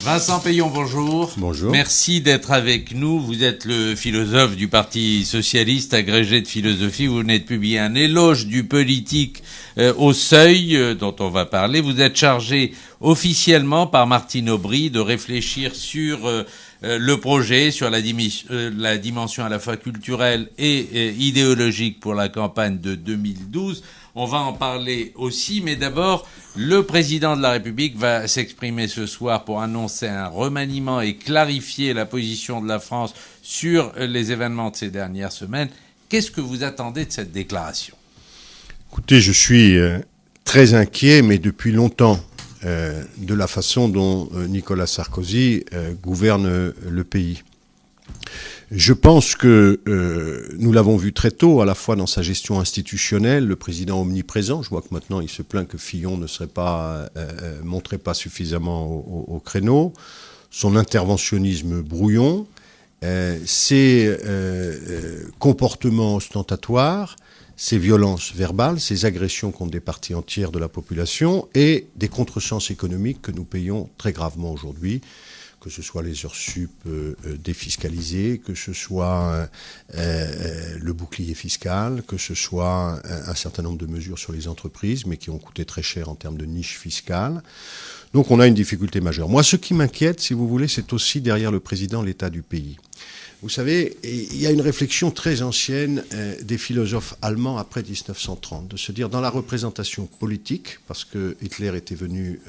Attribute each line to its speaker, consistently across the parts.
Speaker 1: Vincent Payon, bonjour.
Speaker 2: Bonjour.
Speaker 1: Merci d'être avec nous. Vous êtes le philosophe du Parti socialiste, agrégé de philosophie. Vous venez de publier un éloge du politique au Seuil, dont on va parler. Vous êtes chargé officiellement par Martine Aubry de réfléchir sur le projet, sur la dimension à la fois culturelle et idéologique pour la campagne de 2012. On va en parler aussi, mais d'abord, le président de la République va s'exprimer ce soir pour annoncer un remaniement et clarifier la position de la France sur les événements de ces dernières semaines. Qu'est-ce que vous attendez de cette déclaration ?
Speaker 2: Écoutez, je suis très inquiet, mais depuis longtemps, de la façon dont Nicolas Sarkozy gouverne le pays. Je pense que nous l'avons vu très tôt, à la fois dans sa gestion institutionnelle, le président omniprésent. Je vois que maintenant il se plaint que Fillon ne montrait pas suffisamment au créneau. Son interventionnisme brouillon, ses comportements ostentatoires, ses violences verbales, ses agressions contre des parties entières de la population et des contresens économiques que nous payons très gravement aujourd'hui. Que ce soit les heures sup défiscalisées, que ce soit le bouclier fiscal, que ce soit un certain nombre de mesures sur les entreprises, mais qui ont coûté très cher en termes de niche fiscale. Donc on a une difficulté majeure. Moi, ce qui m'inquiète, si vous voulez, c'est aussi derrière le président l'état du pays. Vous savez, il y a une réflexion très ancienne des philosophes allemands après 1930, de se dire dans la représentation politique, parce que Hitler était venu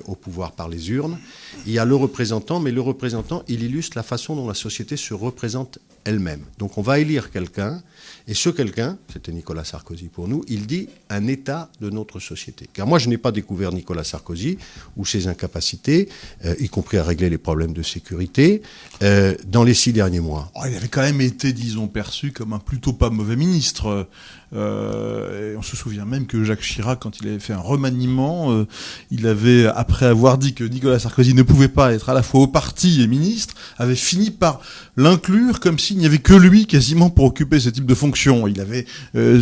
Speaker 2: au pouvoir par les urnes, il y a le représentant, mais le représentant, il illustre la façon dont la société se représente elle-même. Donc on va élire quelqu'un, et ce quelqu'un, c'était Nicolas Sarkozy pour nous, il dit un état de notre société. Car moi je n'ai pas découvert Nicolas Sarkozy ou ses incapacités, y compris à régler les problèmes de sécurité, dans les 6 derniers mois.
Speaker 3: Oh, il avait quand même été, disons, perçu comme un plutôt pas mauvais ministre. Et on se souvient même que Jacques Chirac, quand il avait fait un remaniement, il avait, après avoir dit que Nicolas Sarkozy ne pouvait pas être à la fois au parti et ministre, avait fini par l'inclure comme s'il n'y avait que lui quasiment pour occuper ce type de fonction. Il avait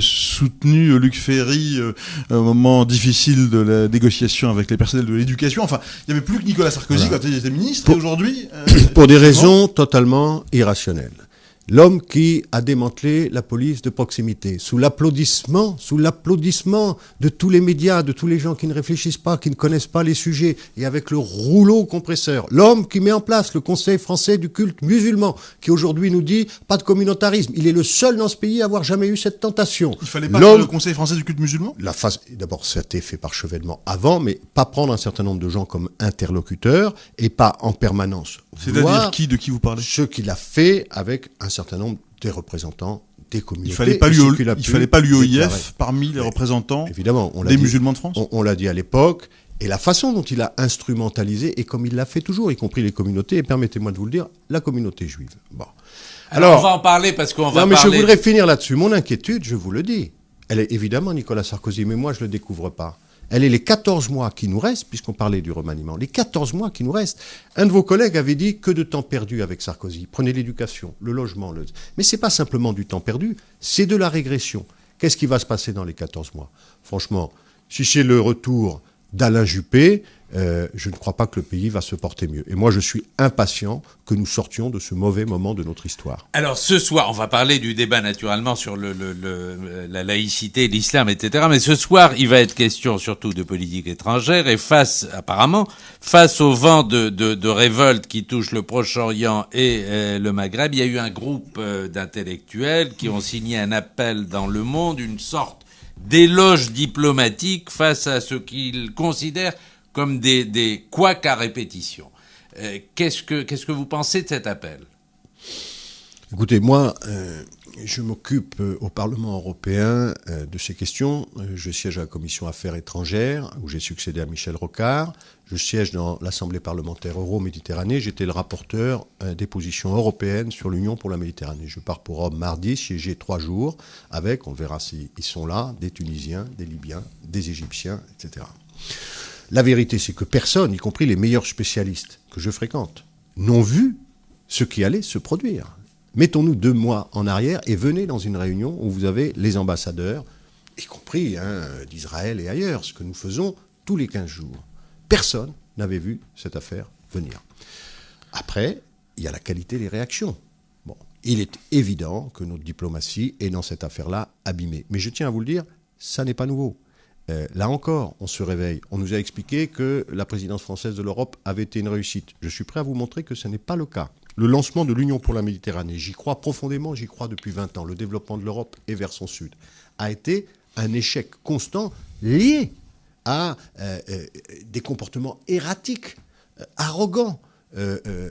Speaker 3: soutenu Luc Ferry au moment difficile de la négociation avec les personnels de l'éducation. Enfin, il n'y avait plus que Nicolas Sarkozy quand il était ministre. Et aujourd'hui,
Speaker 2: pour des raisons totalement irrationnelles. L'homme qui a démantelé la police de proximité, sous l'applaudissement de tous les médias, de tous les gens qui ne réfléchissent pas, qui ne connaissent pas les sujets, et avec le rouleau compresseur. L'homme qui met en place le Conseil français du culte musulman, qui aujourd'hui nous dit pas de communautarisme. Il est le seul dans ce pays à avoir jamais eu cette tentation.
Speaker 3: Il fallait pas faire le Conseil français du culte musulman ?
Speaker 2: D'abord, ça a été fait par chevènement avant, mais pas prendre un certain nombre de gens comme interlocuteurs, et pas en permanence.
Speaker 3: C'est-à-dire de qui vous parlez ?
Speaker 2: Ce qu'il a fait avec un certain nombre des représentants des communautés.
Speaker 3: Il fallait pas l'UOIF parmi les représentants des musulmans de France ?
Speaker 2: On l'a dit à l'époque, et la façon dont il a instrumentalisé, et comme il l'a fait toujours, y compris les communautés, et permettez-moi de vous le dire, la communauté juive. Bon.
Speaker 1: Alors on va en parler parce qu'on va parler...
Speaker 2: Non, mais je voudrais finir là-dessus. Mon inquiétude, je vous le dis, elle est évidemment Nicolas Sarkozy, mais moi je ne le découvre pas. Elle est les 14 mois qui nous restent, puisqu'on parlait du remaniement, les 14 mois qui nous restent. Un de vos collègues avait dit que de temps perdu avec Sarkozy. Prenez l'éducation, le logement. Mais ce n'est pas simplement du temps perdu, c'est de la régression. Qu'est-ce qui va se passer dans les 14 mois ? Franchement, si c'est le retour d'Alain Juppé, je ne crois pas que le pays va se porter mieux. Et moi, je suis impatient que nous sortions de ce mauvais moment de notre histoire.
Speaker 1: Alors, ce soir, on va parler du débat, naturellement, sur la laïcité, l'islam, etc. Mais ce soir, il va être question surtout de politique étrangère et face au vent de révolte qui touche le Proche-Orient et le Maghreb, il y a eu un groupe d'intellectuels qui ont signé un appel dans Le Monde, une sorte d'éloge diplomatique face à ce qu'ils considèrent comme des couacs à répétition. Qu'est-ce que vous pensez de cet appel ?
Speaker 2: Écoutez, moi, je m'occupe au Parlement européen de ces questions. Je siège à la Commission Affaires étrangères, où j'ai succédé à Michel Rocard. Je siège dans l'Assemblée parlementaire Euro-Méditerranée. J'étais le rapporteur des positions européennes sur l'Union pour la Méditerranée. Je pars pour Rome mardi, siéger 3 jours avec, on verra s'ils sont là, des Tunisiens, des Libyens, des Égyptiens, etc. La vérité, c'est que personne, y compris les meilleurs spécialistes que je fréquente, n'ont vu ce qui allait se produire. Mettons-nous 2 mois en arrière et venez dans une réunion où vous avez les ambassadeurs, y compris d'Israël et ailleurs, ce que nous faisons tous les 15 jours. Personne n'avait vu cette affaire venir. Après, il y a la qualité des réactions. Bon, il est évident que notre diplomatie est dans cette affaire-là abîmée. Mais je tiens à vous le dire, ça n'est pas nouveau. Là encore, on se réveille. On nous a expliqué que la présidence française de l'Europe avait été une réussite. Je suis prêt à vous montrer que ce n'est pas le cas. Le lancement de l'Union pour la Méditerranée, j'y crois profondément, j'y crois depuis 20 ans. Le développement de l'Europe et vers son sud a été un échec constant lié à des comportements erratiques, arrogants,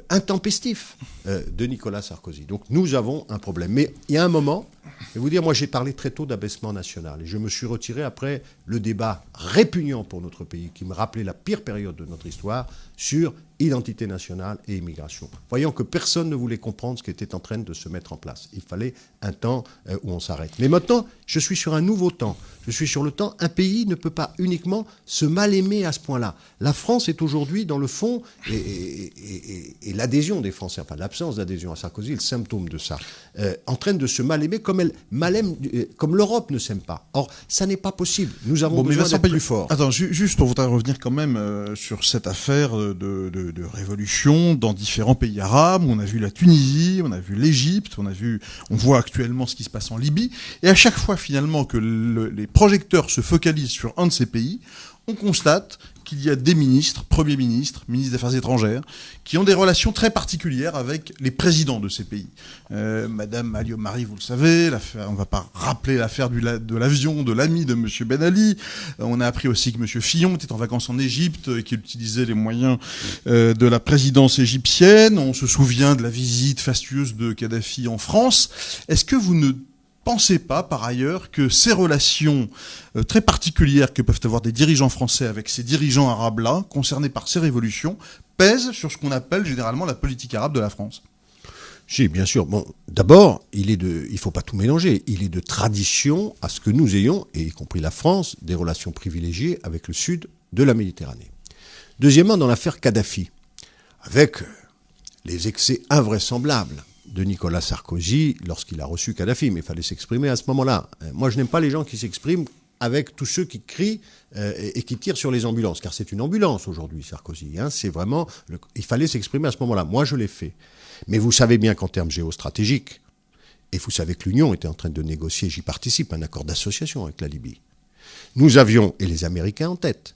Speaker 2: intempestifs de Nicolas Sarkozy. Donc nous avons un problème. Mais il y a un moment, je vais vous dire, moi j'ai parlé très tôt d'abaissement national et je me suis retiré après le débat répugnant pour notre pays qui me rappelait la pire période de notre histoire sur identité nationale et immigration. Voyant que personne ne voulait comprendre ce qui était en train de se mettre en place. Il fallait un temps où on s'arrête. Mais maintenant, je suis sur un nouveau temps. Je suis sur le temps, un pays ne peut pas uniquement se mal aimer à ce point-là. La France est aujourd'hui, dans le fond, et l'adhésion des Français, enfin l'absence d'adhésion à Sarkozy est le symptôme de ça, en train de se mal aimer comme l'Europe ne s'aime pas. Or, ça n'est pas possible. Nous avons besoin d'être plus forts.
Speaker 3: Attends, juste, on voudrait revenir quand même sur cette affaire de révolution dans différents pays arabes. On a vu la Tunisie, on a vu l'Égypte, on voit actuellement ce qui se passe en Libye. Et à chaque fois, finalement, que les projecteurs se focalisent sur un de ces pays, on constate qu'il y a des ministres, premiers ministres, ministres des Affaires étrangères, qui ont des relations très particulières avec les présidents de ces pays. Madame Alliot-Marie, vous le savez, on ne va pas rappeler l'affaire de l'avion de l'ami de M. Ben Ali. On a appris aussi que M. Fillon était en vacances en Égypte et qu'il utilisait les moyens de la présidence égyptienne. On se souvient de la visite fastueuse de Kadhafi en France. Est-ce que vous ne pensez pas, par ailleurs, que ces relations très particulières que peuvent avoir des dirigeants français avec ces dirigeants arabes-là, concernés par ces révolutions, pèsent sur ce qu'on appelle généralement la politique arabe de la France ?
Speaker 2: Si, bien sûr. Bon, d'abord, il faut pas tout mélanger. Il est de tradition à ce que nous ayons, et y compris la France, des relations privilégiées avec le sud de la Méditerranée. Deuxièmement, dans l'affaire Kadhafi, avec les excès invraisemblables de Nicolas Sarkozy lorsqu'il a reçu Kadhafi, mais il fallait s'exprimer à ce moment-là. Moi, je n'aime pas les gens qui s'expriment avec tous ceux qui crient et qui tirent sur les ambulances, car c'est une ambulance aujourd'hui, Sarkozy. C'est vraiment... Il fallait s'exprimer à ce moment-là. Moi, je l'ai fait. Mais vous savez bien qu'en termes géostratégiques, et vous savez que l'Union était en train de négocier, j'y participe, un accord d'association avec la Libye. Nous avions, et les Américains en tête,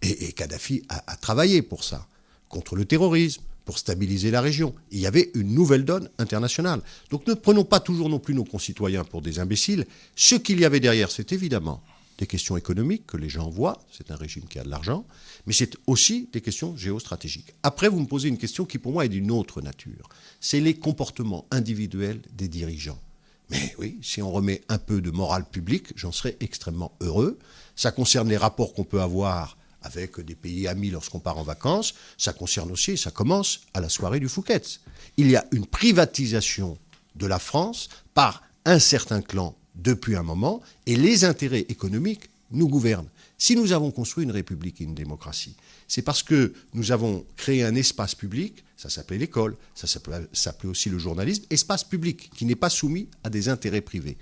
Speaker 2: et Kadhafi a travaillé pour ça, contre le terrorisme, pour stabiliser la région. Il y avait une nouvelle donne internationale. Donc ne prenons pas toujours non plus nos concitoyens pour des imbéciles. Ce qu'il y avait derrière, c'est évidemment des questions économiques que les gens voient, c'est un régime qui a de l'argent, mais c'est aussi des questions géostratégiques. Après, vous me posez une question qui pour moi est d'une autre nature. C'est les comportements individuels des dirigeants. Mais oui, si on remet un peu de morale publique, j'en serais extrêmement heureux. Ça concerne les rapports qu'on peut avoir avec des pays amis lorsqu'on part en vacances, ça concerne aussi, ça commence à la soirée du Fouquet's. Il y a une privatisation de la France par un certain clan depuis un moment, et les intérêts économiques nous gouvernent. Si nous avons construit une république et une démocratie, c'est parce que nous avons créé un espace public, ça s'appelait l'école, ça s'appelait aussi le journalisme, espace public qui n'est pas soumis à des intérêts privés.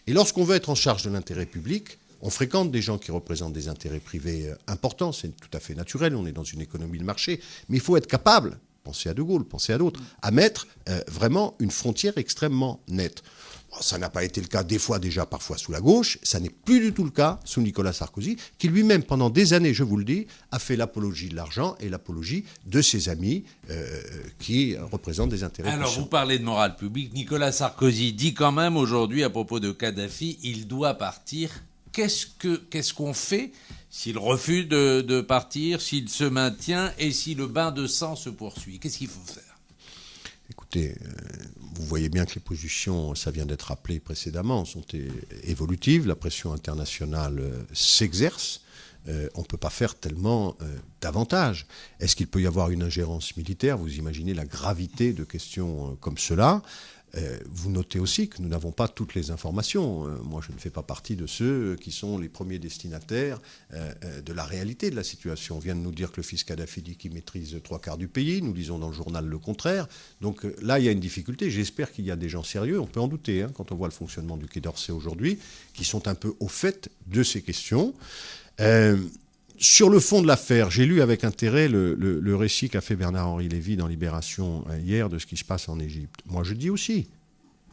Speaker 2: Et lorsqu'on veut être en charge de l'intérêt public, on fréquente des gens qui représentent des intérêts privés importants, c'est tout à fait naturel, on est dans une économie de marché, mais il faut être capable, pensez à De Gaulle, pensez à d'autres, à mettre vraiment une frontière extrêmement nette. Bon, ça n'a pas été le cas des fois déjà, parfois sous la gauche, ça n'est plus du tout le cas sous Nicolas Sarkozy, qui lui-même pendant des années, je vous le dis, a fait l'apologie de l'argent et l'apologie de ses amis qui représentent des intérêts puissants.
Speaker 1: Alors vous parlez de morale publique, Nicolas Sarkozy dit quand même aujourd'hui à propos de Kadhafi, il doit partir. Qu'est-ce qu'on fait s'il refuse de partir, s'il se maintient et si le bain de sang se poursuit? Qu'est-ce qu'il faut faire?
Speaker 2: Écoutez, vous voyez bien que les positions, ça vient d'être rappelé précédemment, sont évolutives. La pression internationale s'exerce. On ne peut pas faire tellement davantage. Est-ce qu'il peut y avoir une ingérence militaire? Vous imaginez la gravité de questions comme cela. Vous notez aussi que nous n'avons pas toutes les informations. Moi, je ne fais pas partie de ceux qui sont les premiers destinataires de la réalité de la situation. On vient de nous dire que le fils Kadhafi dit qu'il maîtrise 3/4 du pays. Nous lisons dans le journal le contraire. Donc là, il y a une difficulté. J'espère qu'il y a des gens sérieux. On peut en douter quand on voit le fonctionnement du Quai d'Orsay aujourd'hui, qui sont un peu au fait de ces questions. Sur le fond de l'affaire, j'ai lu avec intérêt le récit qu'a fait Bernard-Henri Lévy dans Libération hier de ce qui se passe en Égypte. Moi, je dis aussi,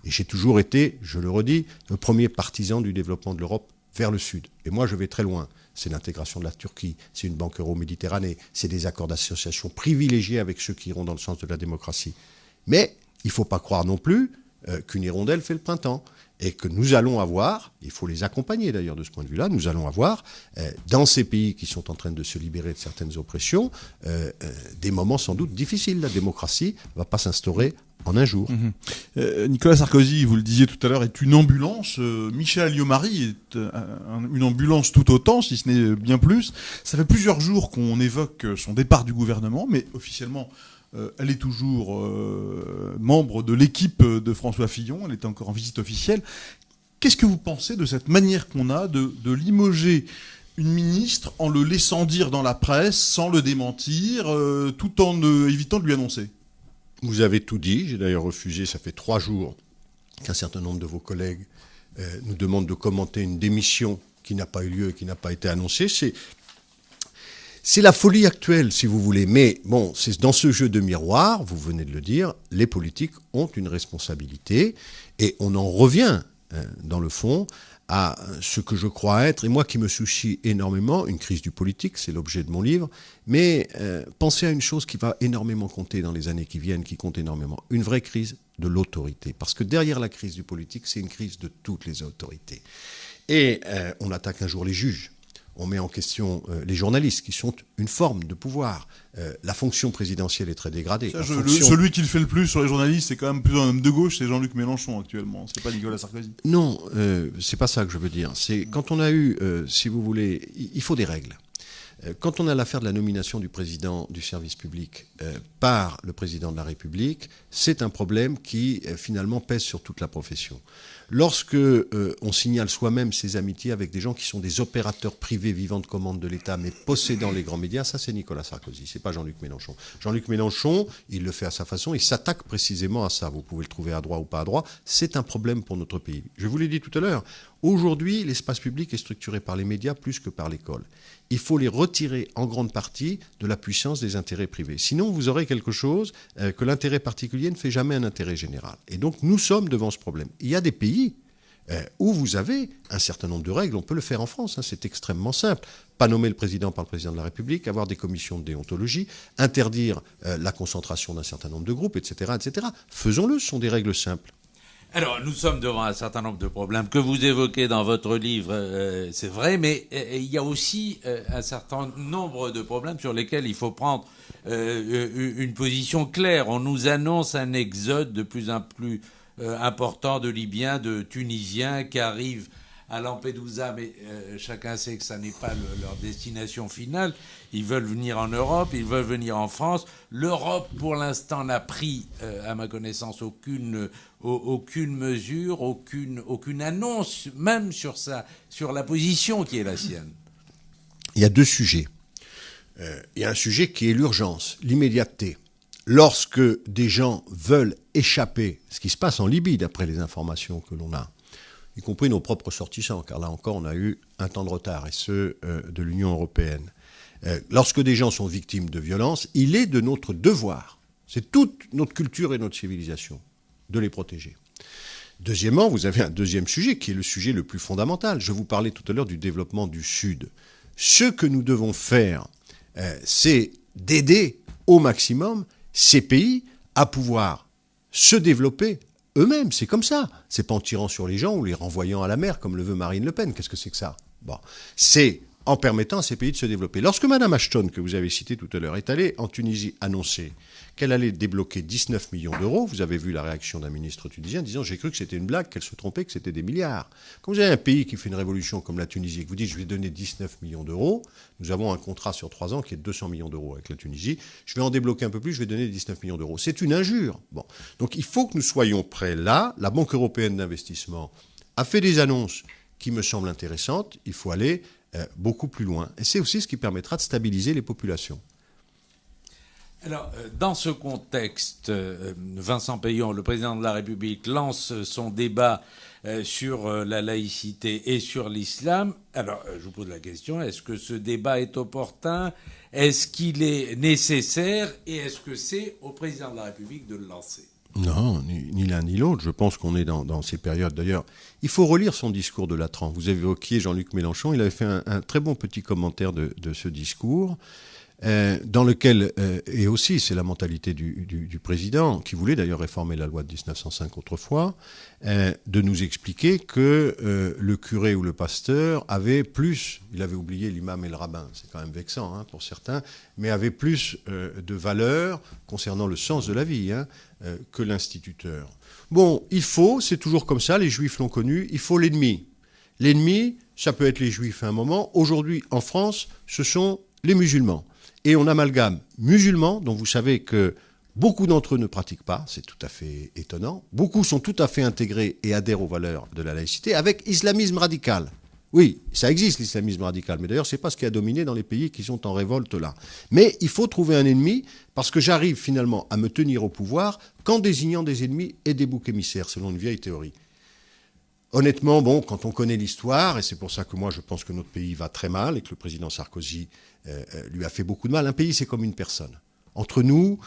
Speaker 2: et j'ai toujours été, je le redis, le premier partisan du développement de l'Europe vers le sud. Et moi, je vais très loin. C'est l'intégration de la Turquie, c'est une banque euro-méditerranée, c'est des accords d'association privilégiés avec ceux qui iront dans le sens de la démocratie. Mais il ne faut pas croire non plus qu'une hirondelle fait le printemps. Et que nous allons avoir, il faut les accompagner d'ailleurs de ce point de vue-là, nous allons avoir, dans ces pays qui sont en train de se libérer de certaines oppressions, des moments sans doute difficiles. La démocratie ne va pas s'instaurer en un jour.
Speaker 3: Nicolas Sarkozy, vous le disiez tout à l'heure, est une ambulance. Michel Alliot-Marie est une ambulance tout autant, si ce n'est bien plus. Ça fait plusieurs jours qu'on évoque son départ du gouvernement, mais officiellement... elle est toujours membre de l'équipe de François Fillon, elle est encore en visite officielle. Qu'est-ce que vous pensez de cette manière qu'on a de limoger une ministre en le laissant dire dans la presse, sans le démentir, tout en évitant de lui annoncer ?
Speaker 2: Vous avez tout dit, j'ai d'ailleurs refusé, ça fait 3 jours qu'un certain nombre de vos collègues nous demandent de commenter une démission qui n'a pas eu lieu et qui n'a pas été annoncée. C'est la folie actuelle, si vous voulez. Mais bon, c'est dans ce jeu de miroir, vous venez de le dire, les politiques ont une responsabilité. Et on en revient, dans le fond, à ce que je crois être, et moi qui me soucie énormément, une crise du politique, c'est l'objet de mon livre, mais pensez à une chose qui va énormément compter dans les années qui viennent, qui compte énormément, une vraie crise de l'autorité. Parce que derrière la crise du politique, c'est une crise de toutes les autorités. Et on attaque un jour les juges. On met en question les journalistes, qui sont une forme de pouvoir. La fonction présidentielle est très dégradée.
Speaker 3: Celui qui le fait le plus sur les journalistes, c'est quand même plutôt un homme de gauche, c'est Jean-Luc Mélenchon actuellement, c'est pas Nicolas Sarkozy.
Speaker 2: Non, c'est pas ça que je veux dire. C'est quand on a eu, si vous voulez, il faut des règles. Quand on a l'affaire de la nomination du président du service public par le président de la République, c'est un problème qui finalement pèse sur toute la profession. Lorsque on signale soi-même ses amitiés avec des gens qui sont des opérateurs privés vivant de commande de l'État, mais possédant les grands médias, ça c'est Nicolas Sarkozy, c'est pas Jean-Luc Mélenchon. Jean-Luc Mélenchon, il le fait à sa façon, il s'attaque précisément à ça. Vous pouvez le trouver à droite ou pas à droite, c'est un problème pour notre pays. Je vous l'ai dit tout à l'heure, aujourd'hui, l'espace public est structuré par les médias plus que par l'école. Il faut les retirer en grande partie de la puissance des intérêts privés. Sinon, vous aurez quelque chose que l'intérêt particulier ne fait jamais un intérêt général. Et donc, nous sommes devant ce problème. Il y a des pays où vous avez un certain nombre de règles. On peut le faire en France, c'est extrêmement simple. Pas nommer le président par le président de la République, avoir des commissions de déontologie, interdire la concentration d'un certain nombre de groupes, etc., etc. Faisons-le, ce sont des règles simples.
Speaker 1: Alors, nous sommes devant un certain nombre de problèmes que vous évoquez dans votre livre, c'est vrai, mais il y a aussi un certain nombre de problèmes sur lesquels il faut prendre une position claire. On nous annonce un exode de plus en plus important de Libyens, de Tunisiens qui arrivent à Lampedusa, mais chacun sait que ça n'est pas leur destination finale. Ils veulent venir en Europe, ils veulent venir en France. L'Europe, pour l'instant, n'a pris, à ma connaissance, aucune mesure, aucune annonce, même sur la position qui est la sienne.
Speaker 2: Il y a 2 sujets. Il y a un sujet qui est l'urgence, l'immédiateté. Lorsque des gens veulent échapper, ce qui se passe en Libye, d'après les informations que l'on a, y compris nos propres sortissants, car là encore on a eu un temps de retard, et ceux de l'Union européenne. Lorsque des gens sont victimes de violences, il est de notre devoir, c'est toute notre culture et notre civilisation, de les protéger. Deuxièmement, vous avez un deuxième sujet, qui est le sujet le plus fondamental. Je vous parlais tout à l'heure du développement du Sud. Ce que nous devons faire, c'est d'aider au maximum ces pays à pouvoir se développer eux-mêmes, c'est comme ça. C'est pas en tirant sur les gens ou les renvoyant à la mer, comme le veut Marine Le Pen. Qu'est-ce que c'est que ça ? Bon, c'est en permettant à ces pays de se développer. Lorsque Mme Ashton, que vous avez citée tout à l'heure, est allée en Tunisie annoncer qu'elle allait débloquer 19 millions d'euros, vous avez vu la réaction d'un ministre tunisien disant « j'ai cru que c'était une blague, qu'elle se trompait, que c'était des milliards ». Quand vous avez un pays qui fait une révolution comme la Tunisie et que vous dites « je vais donner 19 millions d'euros », nous avons un contrat sur 3 ans qui est de 200 millions d'euros avec la Tunisie, je vais en débloquer un peu plus, je vais donner 19 millions d'euros. C'est une injure. Bon. Donc il faut que nous soyons prêts là. La Banque européenne d'investissement a fait des annonces qui me semblent intéressantes. Il faut aller beaucoup plus loin. Et c'est aussi ce qui permettra de stabiliser les populations.
Speaker 1: Alors, dans ce contexte, Vincent Peillon, le président de la République, lance son débat sur la laïcité et sur l'islam. Alors, je vous pose la question, est-ce que ce débat est opportun? Est-ce qu'il est nécessaire? Et est-ce que c'est au président de la République de le lancer?
Speaker 2: Non, ni l'un ni l'autre. Je pense qu'on est dans ces périodes. D'ailleurs, il faut relire son discours de Latran. Vous avez évoqué Jean-Luc Mélenchon. Il avait fait un très bon petit commentaire de ce discours, dans lequel, et aussi c'est la mentalité du président, qui voulait d'ailleurs réformer la loi de 1905 autrefois, de nous expliquer que le curé ou le pasteur avait plus, il avait oublié l'imam et le rabbin, c'est quand même vexant pour certains, mais avait plus de valeur concernant le sens de la vie que l'instituteur. Bon, c'est toujours comme ça, les juifs l'ont connu, il faut l'ennemi. L'ennemi, ça peut être les juifs à un moment. Aujourd'hui, en France, ce sont les musulmans. Et on amalgame musulmans, dont vous savez que beaucoup d'entre eux ne pratiquent pas, c'est tout à fait étonnant. Beaucoup sont tout à fait intégrés et adhèrent aux valeurs de la laïcité, avec islamisme radical. Oui, ça existe l'islamisme radical, mais d'ailleurs c'est pas ce qui a dominé dans les pays qui sont en révolte là. Mais il faut trouver un ennemi, parce que j'arrive finalement à me tenir au pouvoir qu'en désignant des ennemis et des boucs émissaires, selon une vieille théorie. Honnêtement, quand on connaît l'histoire, et c'est pour ça que moi je pense que notre pays va très mal et que le président Sarkozy lui a fait beaucoup de mal. Un pays, c'est comme une personne. Entre nous,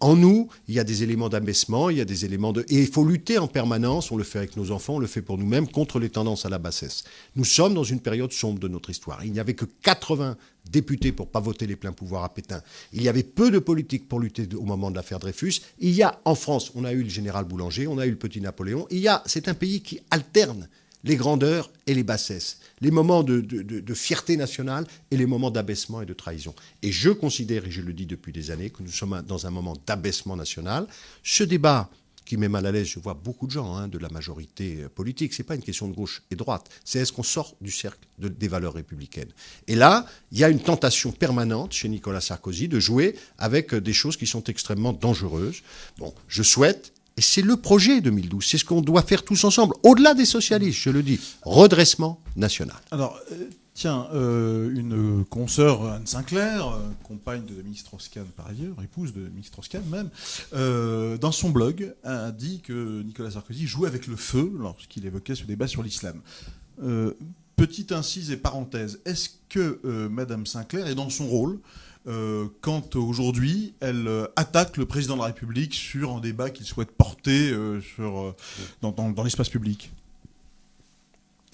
Speaker 2: en nous, il y a des éléments d'abaissement, il y a des éléments de... Et il faut lutter en permanence, on le fait avec nos enfants, on le fait pour nous-mêmes, contre les tendances à la bassesse. Nous sommes dans une période sombre de notre histoire. Il n'y avait que 80 députés pour pas voter les pleins pouvoirs à Pétain. Il y avait peu de politiques pour lutter au moment de l'affaire Dreyfus. Il y a, en France, on a eu le général Boulanger, on a eu le petit Napoléon. C'est un pays qui alterne les grandeurs et les bassesses, les moments de fierté nationale et les moments d'abaissement et de trahison. Et je considère, et je le dis depuis des années, que nous sommes dans un moment d'abaissement national. Ce débat qui met mal à l'aise, je vois beaucoup de gens de la majorité politique, c'est pas une question de gauche et droite, c'est est-ce qu'on sort du cercle des valeurs républicaines. Et là, il y a une tentation permanente chez Nicolas Sarkozy de jouer avec des choses qui sont extrêmement dangereuses. Bon, je souhaite... Et c'est le projet 2012, c'est ce qu'on doit faire tous ensemble, au-delà des socialistes, je le dis, redressement national.
Speaker 3: Alors, une consoeur, Anne Sinclair, compagne de Dominique Strauss-Kahn par ailleurs, épouse de Dominique Strauss-Kahn même, dans son blog, a dit que Nicolas Sarkozy jouait avec le feu lorsqu'il évoquait ce débat sur l'islam. Petite incise et parenthèse, est-ce que Madame Sinclair est dans son rôle quand aujourd'hui elle attaque le président de la République sur un débat qu'il souhaite porter dans l'espace public?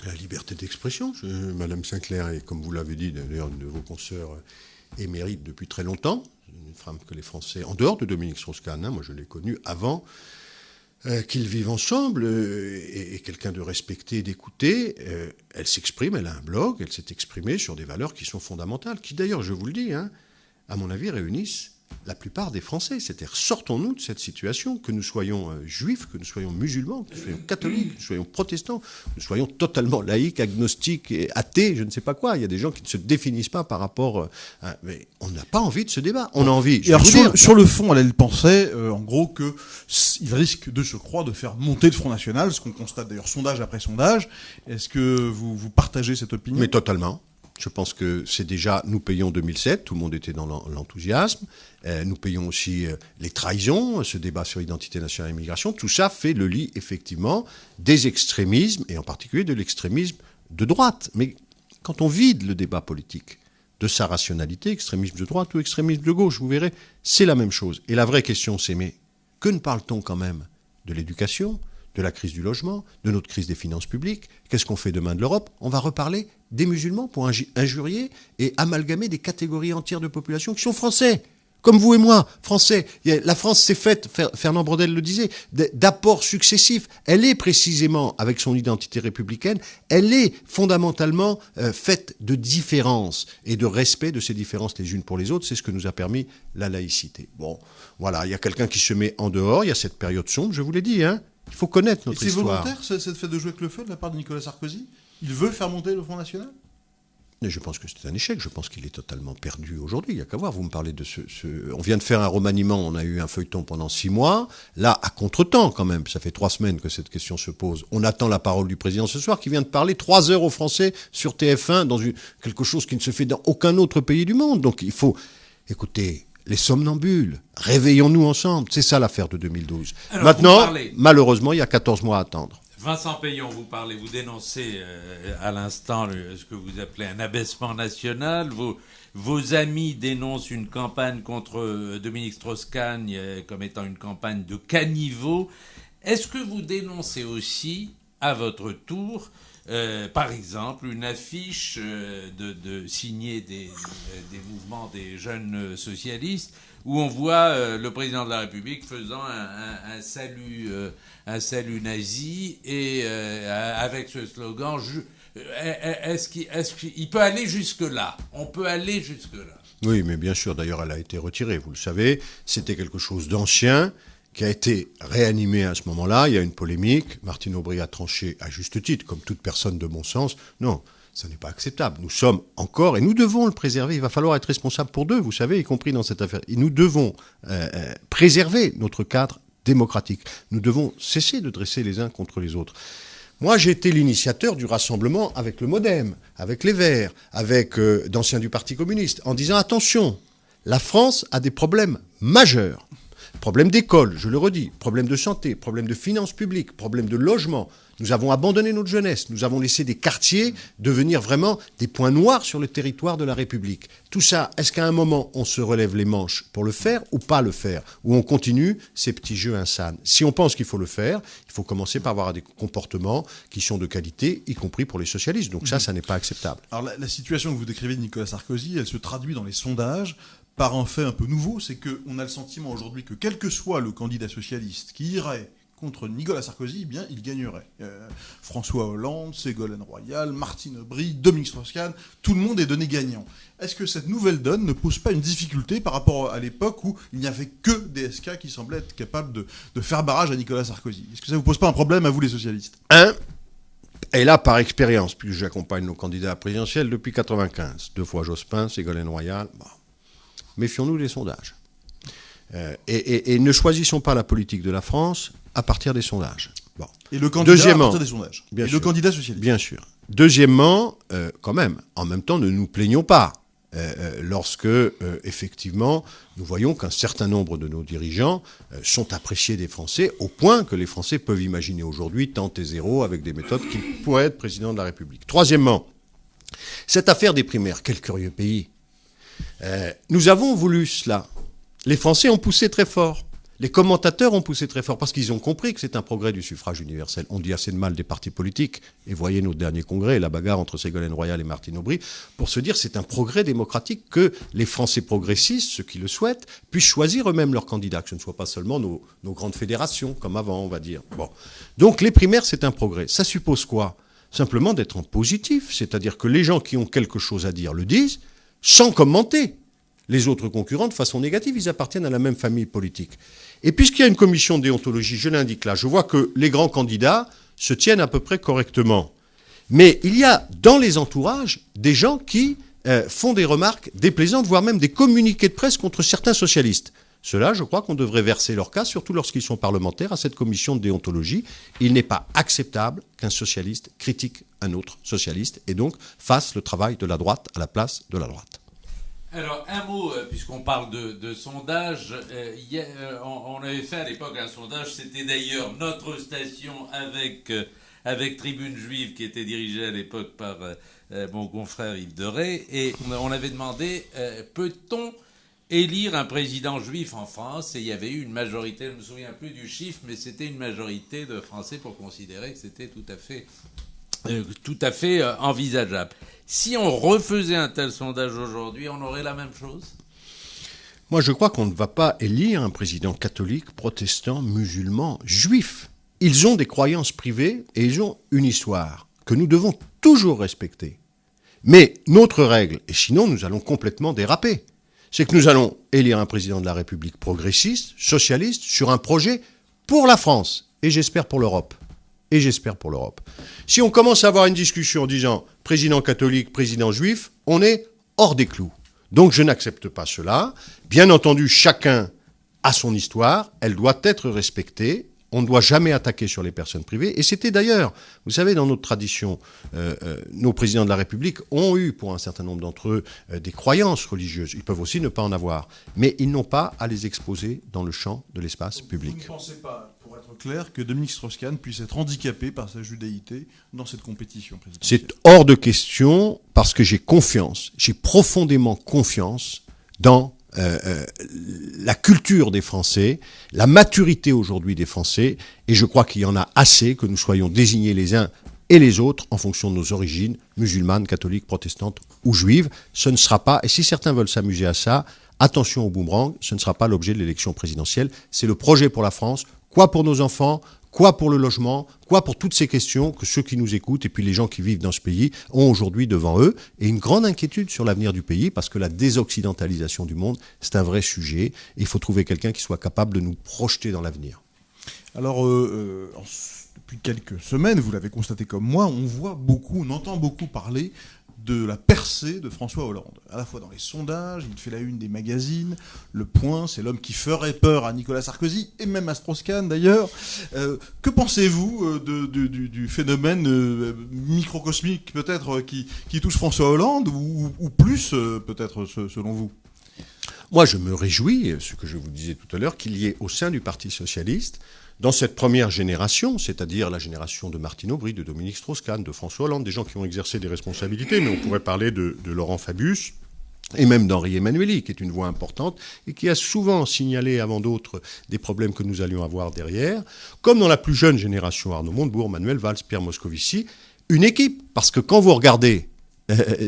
Speaker 2: La liberté d'expression. Madame Sinclair est, comme vous l'avez dit, d'ailleurs une de vos consoeurs émérite depuis très longtemps, une femme que les Français, en dehors de Dominique Strauss-Kahn, moi je l'ai connue avant qu'ils vivent ensemble, et quelqu'un de respecté et d'écouté. Elle s'exprime, elle a un blog, elle s'est exprimée sur des valeurs qui sont fondamentales, qui d'ailleurs, je vous le dis, à mon avis, réunissent la plupart des Français. C'est-à-dire, sortons-nous de cette situation, que nous soyons juifs, que nous soyons musulmans, que nous soyons catholiques, que nous soyons protestants, que nous soyons totalement laïcs, agnostiques, et athées, je ne sais pas quoi. Il y a des gens qui ne se définissent pas par rapport... mais on n'a pas envie de ce débat. On a envie...
Speaker 3: Sur le fond, elle pensait, en gros, qu'il risque de, je crois, de faire monter le Front National, ce qu'on constate d'ailleurs sondage après sondage. Est-ce que vous partagez cette opinion?
Speaker 2: Mais totalement. Je pense que c'est déjà, nous payons 2007, tout le monde était dans l'enthousiasme, nous payons aussi les trahisons, ce débat sur l'identité nationale et l'immigration, tout ça fait le lit, effectivement, des extrémismes, et en particulier de l'extrémisme de droite. Mais quand on vide le débat politique de sa rationalité, extrémisme de droite ou extrémisme de gauche, vous verrez, c'est la même chose. Et la vraie question, c'est, mais que ne parle-t-on quand même de l'éducation, de la crise du logement, de notre crise des finances publiques? Qu'est-ce qu'on fait demain de l'Europe? On va reparler des musulmans pour injurier et amalgamer des catégories entières de population qui sont français, comme vous et moi, français. La France s'est faite, Fernand Braudel le disait, d'apports successifs. Elle est précisément, avec son identité républicaine, elle est fondamentalement faite de différences et de respect de ces différences les unes pour les autres. C'est ce que nous a permis la laïcité. Bon, voilà, il y a quelqu'un qui se met en dehors, il y a cette période sombre, je vous l'ai dit, Il faut connaître notre histoire.
Speaker 3: C'est volontaire, cette fait de jouer avec le feu de la part de Nicolas Sarkozy? Il veut faire monter le Front National?
Speaker 2: Mais je pense que c'est un échec. Je pense qu'il est totalement perdu aujourd'hui. Il n'y a qu'à voir. Vous me parlez de On vient de faire un remaniement. On a eu un feuilleton pendant 6 mois. Là, à contre-temps, quand même. Ça fait 3 semaines que cette question se pose. On attend la parole du président ce soir, qui vient de parler 3 heures aux Français sur TF1, dans quelque chose qui ne se fait dans aucun autre pays du monde. Donc il faut... Écoutez... Les somnambules, réveillons-nous ensemble. C'est ça l'affaire de 2012. Alors, maintenant, malheureusement, il y a 14 mois à attendre.
Speaker 1: Vincent Peillon, vous dénoncez à l'instant ce que vous appelez un abaissement national. Vos amis dénoncent une campagne contre Dominique Strauss-Kahn comme étant une campagne de caniveau. Est-ce que vous dénoncez aussi, à votre tour, par exemple, une affiche signée des mouvements des jeunes socialistes où on voit le président de la République faisant un salut nazi et avec ce slogan est-ce qu'il peut aller jusque-là? On peut aller jusque-là.
Speaker 2: Oui, mais bien sûr, d'ailleurs, elle a été retirée, vous le savez. C'était quelque chose d'ancien qui a été réanimé à ce moment-là. Il y a une polémique. Martine Aubry a tranché à juste titre, comme toute personne de bon sens. Non, ça n'est pas acceptable. Nous sommes encore, et nous devons le préserver. Il va falloir être responsable pour deux, vous savez, y compris dans cette affaire. Et nous devons préserver notre cadre démocratique. Nous devons cesser de dresser les uns contre les autres. Moi, j'ai été l'initiateur du rassemblement avec le MoDem, avec les Verts, avec d'anciens du Parti communiste, en disant attention, la France a des problèmes majeurs. Problème d'école, je le redis, problème de santé, problème de finances publiques, problème de logement. Nous avons abandonné notre jeunesse, nous avons laissé des quartiers devenir vraiment des points noirs sur le territoire de la République. Tout ça, est-ce qu'à un moment, on se relève les manches pour le faire ou pas le faire? Ou on continue ces petits jeux insanes? Si on pense qu'il faut le faire, il faut commencer par avoir des comportements qui sont de qualité, y compris pour les socialistes. Donc ça n'est pas acceptable.
Speaker 3: Alors la situation que vous décrivez de Nicolas Sarkozy, elle se traduit dans les sondages par un fait un peu nouveau, c'est qu'on a le sentiment aujourd'hui que quel que soit le candidat socialiste qui irait contre Nicolas Sarkozy, eh bien, il gagnerait. François Hollande, Ségolène Royal, Martine Aubry, Dominique Strauss-Kahn, tout le monde est donné gagnant. Est-ce que cette nouvelle donne ne pose pas une difficulté par rapport à l'époque où il n'y avait que DSK qui semblaient être capables de faire barrage à Nicolas Sarkozy? Est-ce que ça ne vous pose pas un problème à vous les socialistes?
Speaker 2: Et là, par expérience, puisque j'accompagne nos candidats présidentiels depuis 1995, 2 fois Jospin, Ségolène Royal, méfions-nous des sondages. Et ne choisissons pas la politique de la France à partir des sondages. Bon.
Speaker 3: Et le candidat à partir des sondages.
Speaker 2: Bien sûr,
Speaker 3: le candidat socialiste.
Speaker 2: Bien sûr. Deuxièmement, quand même, en même temps, ne nous plaignons pas. Lorsque, effectivement, nous voyons qu'un certain nombre de nos dirigeants sont appréciés des Français, au point que les Français peuvent imaginer aujourd'hui tant et zéro avec des méthodes qui pourraient être président de la République. Troisièmement, cette affaire des primaires, quel curieux pays. Nous avons voulu cela. Les Français ont poussé très fort. Les commentateurs ont poussé très fort parce qu'ils ont compris que c'est un progrès du suffrage universel. On dit assez de mal des partis politiques. Et voyez notre dernier congrès, la bagarre entre Ségolène Royal et Martine Aubry, pour se dire c'est un progrès démocratique que les Français progressistes, ceux qui le souhaitent, puissent choisir eux-mêmes leurs candidats, que ce ne soit pas seulement nos grandes fédérations, comme avant, on va dire. Bon. Donc les primaires, c'est un progrès. Ça suppose quoi? Simplement d'être en positif, c'est-à-dire que les gens qui ont quelque chose à dire le disent, sans commenter les autres concurrents de façon négative. Ils appartiennent à la même famille politique. Et puisqu'il y a une commission de déontologie, je l'indique là, je vois que les grands candidats se tiennent à peu près correctement. Mais il y a dans les entourages des gens qui font des remarques déplaisantes, voire même des communiqués de presse contre certains socialistes. Ceux-là, je crois qu'on devrait verser leur cas, surtout lorsqu'ils sont parlementaires, à cette commission de déontologie. Il n'est pas acceptable qu'un socialiste critique un autre socialiste et donc fasse le travail de la droite à la place de la droite.
Speaker 1: Alors, un mot, puisqu'on parle de sondage. On avait fait à l'époque un sondage, c'était d'ailleurs notre station avec Tribune Juive, qui était dirigée à l'époque par mon confrère Yves Deray, et on avait demandé, peut-on élire un président juif en France? Et il y avait eu une majorité, je ne me souviens plus du chiffre, mais c'était une majorité de Français pour considérer que c'était tout à fait envisageable. Si on refaisait un tel sondage aujourd'hui, on aurait la même chose?
Speaker 2: Moi, je crois qu'on ne va pas élire un président catholique, protestant, musulman, juif. Ils ont des croyances privées et ils ont une histoire que nous devons toujours respecter. Mais notre règle, et sinon nous allons complètement déraper, c'est que nous allons élire un président de la République progressiste, socialiste, sur un projet pour la France, et j'espère pour l'Europe. Si on commence à avoir une discussion en disant président catholique, président juif, on est hors des clous. Donc je n'accepte pas cela. Bien entendu, chacun a son histoire, elle doit être respectée. On ne doit jamais attaquer sur les personnes privées. Et c'était d'ailleurs, vous savez, dans notre tradition, nos présidents de la République ont eu, pour un certain nombre d'entre eux, des croyances religieuses. Ils peuvent aussi ne pas en avoir. Mais ils n'ont pas à les exposer dans le champ de l'espace public.
Speaker 3: Vous ne pensez pas, pour être être clair que Dominique Strauss-Kahn puisse être handicapé par sa judaïté dans cette compétition présidentielle.
Speaker 2: C'est hors de question parce que j'ai profondément confiance dans la culture des Français, la maturité aujourd'hui des Français, et je crois qu'il y en a assez que nous soyons désignés les uns et les autres en fonction de nos origines, musulmanes, catholiques, protestantes ou juives. Ce ne sera pas, et si certains veulent s'amuser à ça, attention au boomerang, ce ne sera pas l'objet de l'élection présidentielle. C'est le projet pour la France, quoi pour nos enfants, quoi pour le logement, quoi pour toutes ces questions que ceux qui nous écoutent et puis les gens qui vivent dans ce pays ont aujourd'hui devant eux. Et une grande inquiétude sur l'avenir du pays parce que la désoccidentalisation du monde, c'est un vrai sujet. Et il faut trouver quelqu'un qui soit capable de nous projeter dans l'avenir.
Speaker 3: Alors, depuis quelques semaines, vous l'avez constaté comme moi, on entend beaucoup parler de la percée de François Hollande. À la fois dans les sondages, il fait la une des magazines, Le Point, c'est l'homme qui ferait peur à Nicolas Sarkozy, et même à Strauss-Kahn d'ailleurs. Que pensez-vous du phénomène microcosmique peut-être qui touche François Hollande, ou plus peut-être selon vous ?
Speaker 2: Moi, je me réjouis, ce que je vous disais tout à l'heure, qu'il y ait au sein du Parti socialiste, dans cette première génération, c'est-à-dire la génération de Martine Aubry, de Dominique Strauss-Kahn, de François Hollande, des gens qui ont exercé des responsabilités, mais on pourrait parler de Laurent Fabius, et même d'Henri Emmanuelli, qui est une voix importante, et qui a souvent signalé avant d'autres des problèmes que nous allions avoir derrière, comme dans la plus jeune génération, Arnaud Montebourg, Manuel Valls, Pierre Moscovici, une équipe. Parce que quand vous regardez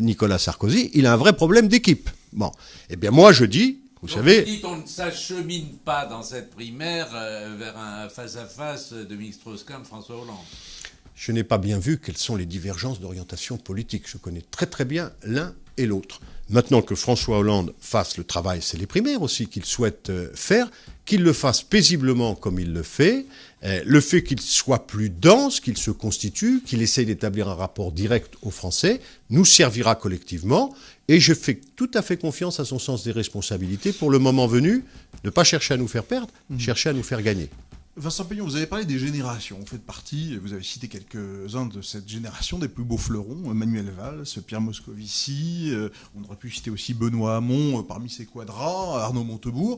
Speaker 2: Nicolas Sarkozy, il a un vrai problème d'équipe. Bon, eh bien moi je dis, vous savez...
Speaker 1: Vous dites on ne s'achemine pas dans cette primaire vers un face-à-face de Dominique Strauss-Kahn, François Hollande.
Speaker 2: Je n'ai pas bien vu quelles sont les divergences d'orientation politique. Je connais très très bien l'un et l'autre. Maintenant que François Hollande fasse le travail, c'est les primaires aussi qu'il souhaite faire, qu'il le fasse paisiblement comme il le fait, le fait qu'il soit plus dense, qu'il se constitue, qu'il essaye d'établir un rapport direct aux Français, nous servira collectivement, et je fais tout à fait confiance à son sens des responsabilités pour le moment venu, ne pas chercher à nous faire perdre, chercher à nous faire gagner.
Speaker 3: Vincent Peillon, vous avez parlé des générations. Vous faites partie, vous avez cité quelques-uns de cette génération, des plus beaux fleurons, Manuel Valls, Pierre Moscovici, on aurait pu citer aussi Benoît Hamon parmi ses quadrats, Arnaud Montebourg.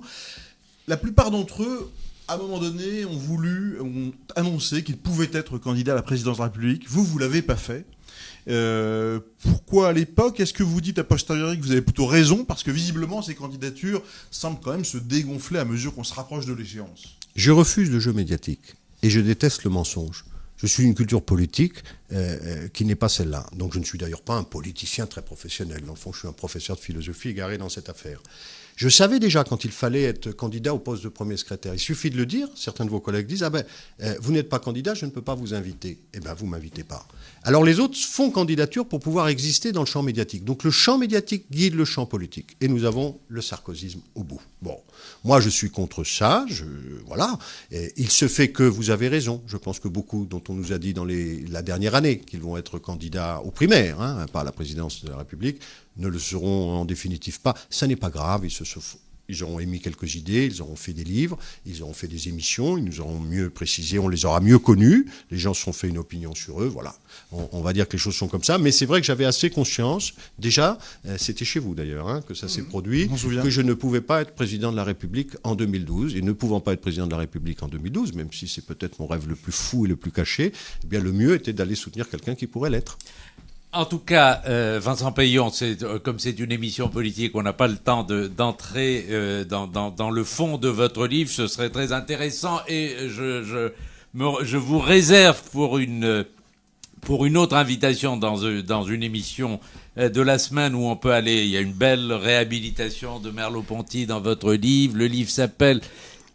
Speaker 3: La plupart d'entre eux, à un moment donné, ont annoncé qu'ils pouvaient être candidats à la présidence de la République. Vous l'avez pas fait. Pourquoi à l'époque? Est-ce que vous dites a posteriori que vous avez plutôt raison? Parce que visiblement, ces candidatures semblent quand même se dégonfler à mesure qu'on se rapproche de l'échéance.
Speaker 2: Je refuse le jeu médiatique et je déteste le mensonge. Je suis d'une culture politique qui n'est pas celle-là. Donc je ne suis d'ailleurs pas un politicien très professionnel. Dans le fond, je suis un professeur de philosophie égaré dans cette affaire. Je savais déjà quand il fallait être candidat au poste de premier secrétaire. Il suffit de le dire. Certains de vos collègues disent vous n'êtes pas candidat, je ne peux pas vous inviter. Eh bien, vous m'invitez pas. Alors les autres font candidature pour pouvoir exister dans le champ médiatique. Donc le champ médiatique guide le champ politique. Et nous avons le sarkozysme au bout. Bon, moi je suis contre ça. Voilà. Et il se fait que vous avez raison. Je pense que beaucoup dont on nous a dit dans la dernière année qu'ils vont être candidats aux primaires, pas à la présidence de la République, ne le seront en définitive pas. Ça n'est pas grave, ils auront émis quelques idées, ils auront fait des livres, ils auront fait des émissions, ils nous auront mieux précisé, on les aura mieux connus, les gens se sont fait une opinion sur eux, voilà. On va dire que les choses sont comme ça, mais c'est vrai que j'avais assez conscience, déjà, c'était chez vous d'ailleurs, que ça s'est produit, que je ne pouvais pas être président de la République en 2012, et ne pouvant pas être président de la République en 2012, même si c'est peut-être mon rêve le plus fou et le plus caché, eh bien le mieux était d'aller soutenir quelqu'un qui pourrait l'être.
Speaker 1: En tout cas, Vincent Peillon, comme c'est une émission politique, on n'a pas le temps d'entrer dans le fond de votre livre. Ce serait très intéressant et je vous réserve pour une autre invitation dans une émission de la semaine où on peut aller. Il y a une belle réhabilitation de Merleau-Ponty dans votre livre. Le livre s'appelle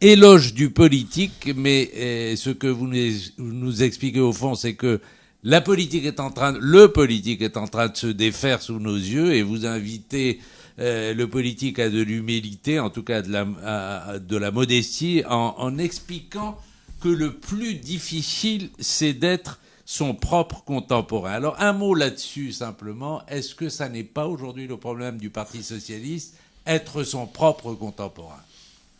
Speaker 1: Éloge du politique, mais ce que vous nous expliquez au fond, c'est que le politique est en train de se défaire sous nos yeux et vous invitez le politique à de l'humilité, en tout cas de la modestie, en expliquant que le plus difficile, c'est d'être son propre contemporain. Alors un mot là-dessus simplement, est-ce que ça n'est pas aujourd'hui le problème du Parti socialiste, être son propre contemporain?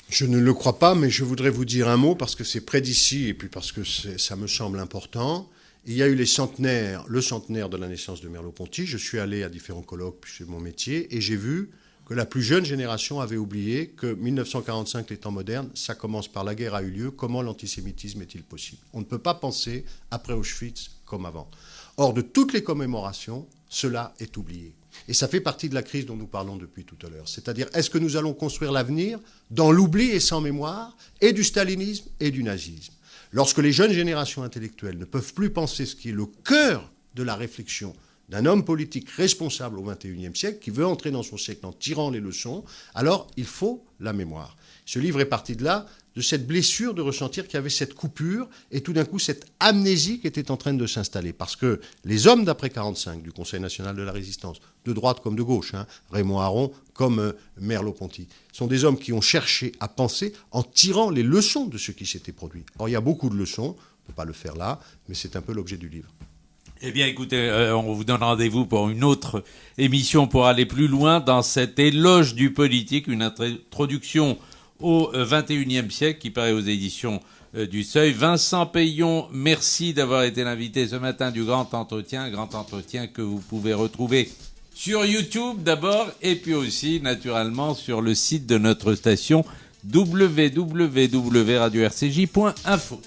Speaker 2: Je ne le crois pas, mais je voudrais vous dire un mot parce que c'est près d'ici et puis parce que ça me semble important. Il y a eu le centenaire de la naissance de Merleau-Ponty. Je suis allé à différents colloques, c'est mon métier, et j'ai vu que la plus jeune génération avait oublié que 1945, les temps modernes, ça commence par la guerre a eu lieu. Comment l'antisémitisme est-il possible? On ne peut pas penser après Auschwitz comme avant. Or, de toutes les commémorations, cela est oublié. Et ça fait partie de la crise dont nous parlons depuis tout à l'heure. C'est-à-dire, est-ce que nous allons construire l'avenir dans l'oubli et sans mémoire, et du stalinisme et du nazisme? Lorsque les jeunes générations intellectuelles ne peuvent plus penser ce qui est le cœur de la réflexion d'un homme politique responsable au XXIe siècle, qui veut entrer dans son siècle en tirant les leçons, alors il faut la mémoire. Ce livre est parti de là, de cette blessure de ressentir qu'il y avait cette coupure et tout d'un coup cette amnésie qui était en train de s'installer. Parce que les hommes d'après 1945, du Conseil national de la résistance, de droite comme de gauche, Raymond Aron comme Merleau-Ponty, sont des hommes qui ont cherché à penser en tirant les leçons de ce qui s'était produit. Or, il y a beaucoup de leçons, on ne peut pas le faire là, mais c'est un peu l'objet du livre.
Speaker 1: Eh bien, écoutez, on vous donne rendez-vous pour une autre émission pour aller plus loin dans cet éloge du politique, une introduction au XXIe siècle qui paraît aux éditions du Seuil. Vincent Peillon, merci d'avoir été l'invité ce matin du Grand Entretien que vous pouvez retrouver sur YouTube d'abord et puis aussi naturellement sur le site de notre station www.radio-rcj.info.